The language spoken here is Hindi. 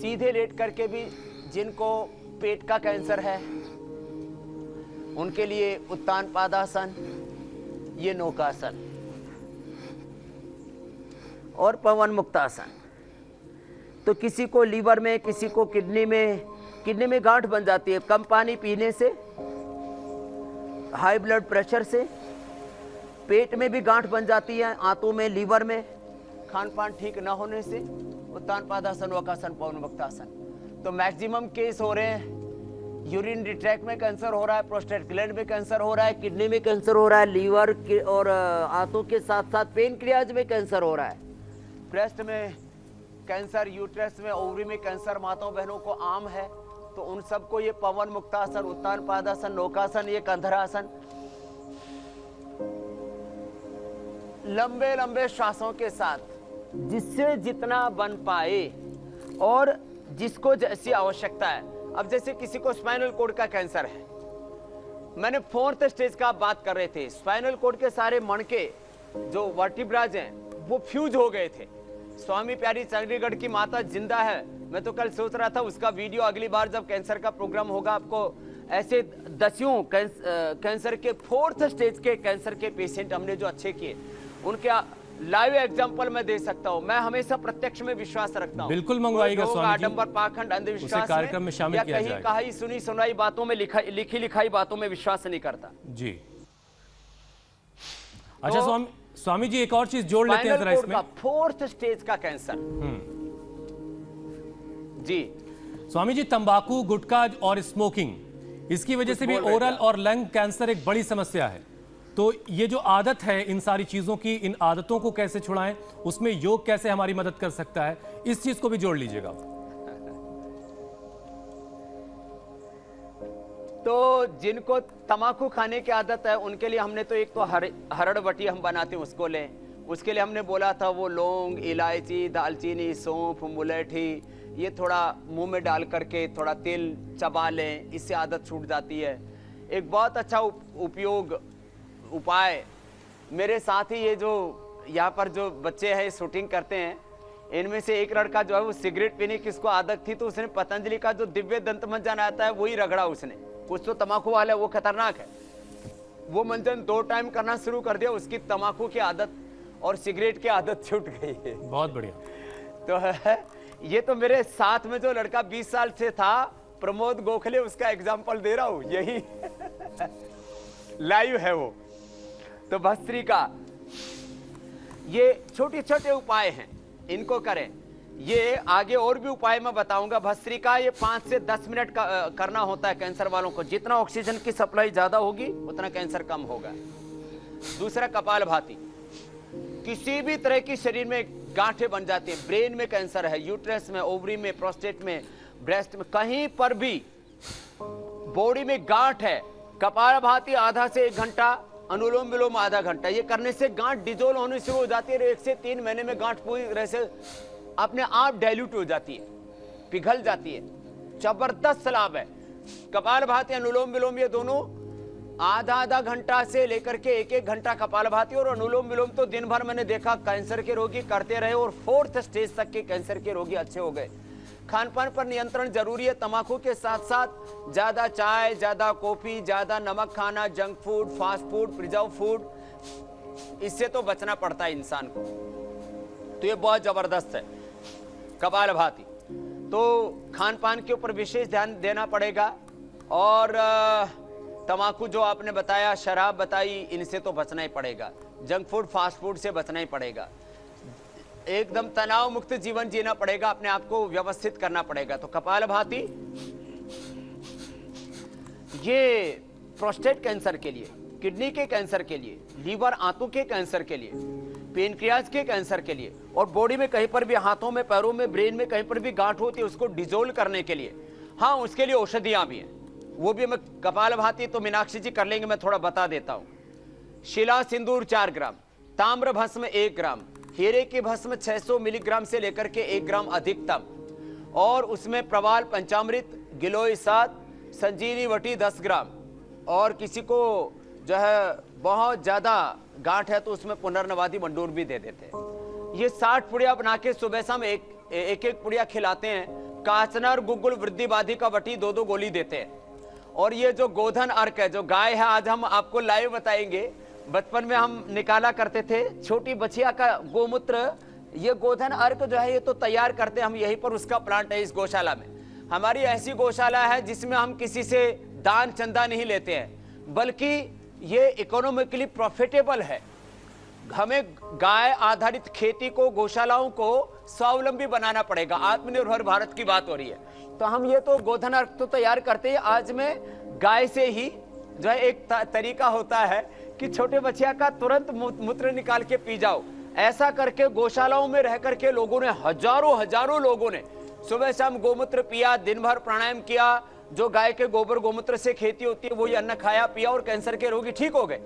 सीधे लेट करके भी जिनको पेट का कैंसर है उनके लिए उत्तान पादासन, ये नौकासन और पवन मुक्तासन। तो किसी को लीवर में, किसी को किडनी में गांठ बन जाती है कम पानी पीने से, हाई ब्लड प्रेशर से, पेट में भी गांठ बन जाती है, आंतों में, लीवर में, खान पान ठीक न होने से। उत्तान पादासन, वकासन, पवन मुक्तासन। तो मैक्सिमम केस हो रहे हैं, यूरिनरी ट्रैक्ट में कैंसर हो रहा है, प्रोस्टेट ग्लैंड में कैंसर हो रहा है, किडनी में कैंसर हो रहा है, लीवर के और आंतों के साथ साथ पेनक्रियाज में कैंसर हो रहा है, ब्रेस्ट में कैंसर, यूट्रस में, ओवरी में कैंसर माताओं बहनों को आम है। तो उन सबको ये पवन मुक्तासन, उत्तान पादासन, नौकासन, ये कंधरासन, लंबे लंबे श्वासों के साथ जिससे जितना बन पाए और जिसको जैसी आवश्यकता है। अब जैसे किसी को स्पाइनल कोड का कैंसर है, मैंने 4th स्टेज का बात कर रहे थे, स्पाइनल कोड के सारे मणके जो वर्टिब्राज हैं वो फ्यूज हो गए थे। स्वामी प्यारी चंडीगढ़ की माता जिंदा है। मैं तो कल सोच रहा था उसका वीडियो अगली बार जब कैंसर का प्रोग्राम होगा आपको ऐसे दसियों कैंसर के 4th स्टेज के कैंसर के पेशेंट हमने जो अच्छे किए उनके लाइव एग्जांपल मैं दे सकता हूं। मैं हमेशा प्रत्यक्ष में विश्वास रखता हूं। बिल्कुल मंगवाइएगा स्वामी जी, आडंबर, पाखंड, अंधविश्वास कार्यक्रम में शामिल किया जाएगा। कहीं कहाई सुनी सुनाई बातों में लिखी लिखाई बातों में विश्वास नहीं करता जी। अच्छा स्वामी जी, एक और चीज जोड़ लेते हैं जरा इसमें। 4th स्टेज का कैंसर जी। स्वामी जी, तंबाकू, गुटखा और स्मोकिंग, इसकी वजह से भी ओरल और लंग कैंसर एक बड़ी समस्या है। तो ये जो आदत है इन सारी चीजों की, इन आदतों को कैसे छुड़ाएं, उसमें योग कैसे हमारी मदद कर सकता है, इस चीज को भी जोड़ लीजिएगा। तो जिनको तंबाकू खाने की आदत है उनके लिए हमने तो एक तो हरड़-बटी हम बनाते हैं उसको लें। उसके लिए हमने बोला था वो लौंग, इलायची, दालचीनी, सौंफ, मुलेठी, ये थोड़ा मुंह में डाल करके थोड़ा तेल चबा लें, इससे आदत छूट जाती है। एक बहुत अच्छा उपाय, मेरे साथ ही ये जो यहाँ पर जो बच्चे हैं शूटिंग करते हैं, इनमें से एक लड़का जो है वो सिगरेट पीने की इसको आदत थी, तो उसने पतंजलि का जो दिव्य दंत मंजन आता है वही रगड़ा उसने। कुछ तो तंबाकू वाला है, वो खतरनाक है, वो मंजन 2 टाइम करना शुरू कर दिया, उसकी तंबाकू की आदत और सिगरेट की आदत छूट गई है। बहुत बढ़िया। तो ये तो मेरे साथ में जो लड़का 20 साल से था, प्रमोद गोखले, उसका एग्जाम्पल दे रहा हूं, यही लाइव है वो। तो भस्त्रिका, ये छोटे छोटे उपाय हैं, इनको करें। ये आगे और भी उपाय मैं बताऊंगा। भस्त्रिका ये 5 से 10 मिनट का करना होता है कैंसर वालों को। जितना ऑक्सीजन की सप्लाई ज्यादा होगी उतना कैंसर कम होगा। दूसरा, कपालभाति। किसी भी तरह की शरीर में गांठें बन जाती हैं, ब्रेन में कैंसर है, यूट्रस में, ओवरी में, प्रोस्टेट में, ब्रेस्ट में, कहीं पर भी बॉडी में गांठ है, कपालभाति आधा से 1 घंटा, अनुलोम विलोम आधा घंटा, ये करने से गांठ डिजोल्व होनी शुरू हो जाती है। 1 से 3 महीने में गांठ पूरी तरह से अपने आप डाइल्यूट हो जाती है, पिघल जाती है। जबरदस्त लाभ है। कपालभाति, अनुलोम विलोम, ये दोनों आधा घंटा से लेकर के 1 घंटा कपालभाति और अनुलोम विलोम तो दिन भर मैंने देखा कैंसर के रोगी करते रहे और 4th स्टेज तक के कैंसर के रोगी अच्छे हो गए। खान पान पर नियंत्रण जरूरी है। तंबाकू के साथ साथ ज्यादा चाय, ज्यादा कॉफी, ज्यादा नमक खाना, junk food, fast food, preserve food, इससे तो बचना पड़ता है इंसान को। तो ये बहुत जबरदस्त है कपालभाति। तो खान पान के ऊपर विशेष ध्यान देना पड़ेगा। और तंबाकू जो आपने बताया, शराब बताई, इनसे तो बचना ही पड़ेगा। जंक फूड, फास्ट फूड से बचना ही पड़ेगा। एकदम तनाव मुक्त जीवन जीना पड़ेगा, अपने आप को व्यवस्थित करना पड़ेगा। तो कपालभाति ये प्रोस्टेट कैंसर के लिए, किडनी के कैंसर के लिए, लीवर आंतों के कैंसर के लिए, पेनक्रियाज के कैंसर के लिए, और बॉडी में कहीं पर भी, हाथों में, पैरों में, ब्रेन में कहीं पर भी गांठ होती है उसको डिजोल्व करने के लिए, हाँ उसके लिए औषधियां भी हैं। वो भी मैं कपालभाति तो मीनाक्षी जी कर लेंगे, मैं थोड़ा बता देता हूं। शिला सिंदूर 4 ग्राम, ताम्र भस्म 1 ग्राम, हीरे की भस्म 600 मिलीग्राम से लेकर के 1 ग्राम अधिकतम, और उसमें प्रवाल पंचामृत, गिलोय 7, संजीवनी वटी 10 ग्राम, और किसी को जो है बहुत ज्यादा गांठ है तो उसमें पुनर्नवादी मंडूर भी दे देते हैं। ये 60 पुड़िया बना के सुबह शाम एक एक पुड़िया खिलाते हैं, काचनर गुग्गुल वृद्धि बाधी का वटी 2-2 गोली देते हैं। और ये जो गोधन अर्क है, जो गाय है, आज हम आपको लाइव बताएंगे। बचपन में हम निकाला करते थे छोटी बछिया का गोमूत्र, ये गोधन अर्क जो है ये तो तैयार करते हैं हम, यहीं पर उसका प्लांट है इस गौशाला में। हमारी ऐसी गौशाला है जिसमें हम किसी से दान चंदा नहीं लेते हैं, बल्कि ये इकोनॉमिकली प्रॉफिटेबल है। हमें गाय आधारित खेती को, गौशालाओं को स्वावलंबी बनाना पड़ेगा। आत्मनिर्भर भारत की बात हो रही है, तो हम ये तो गोधन अर्क तो तैयार करते हैं। आज में गाय से ही जो है एक तरीका होता है कि छोटे बच्चिया का तुरंत मूत्र निकाल के पी जाओ। ऐसा करके गौशालाओं में रह करके लोगों ने, हजारों लोगों ने सुबह शाम गोमूत्र पिया, दिन भर प्राणायाम किया, जो गाय के गोबर गोमूत्र से खेती होती है वही अन्न खाया पिया, और कैंसर के रोगी ठीक हो गए।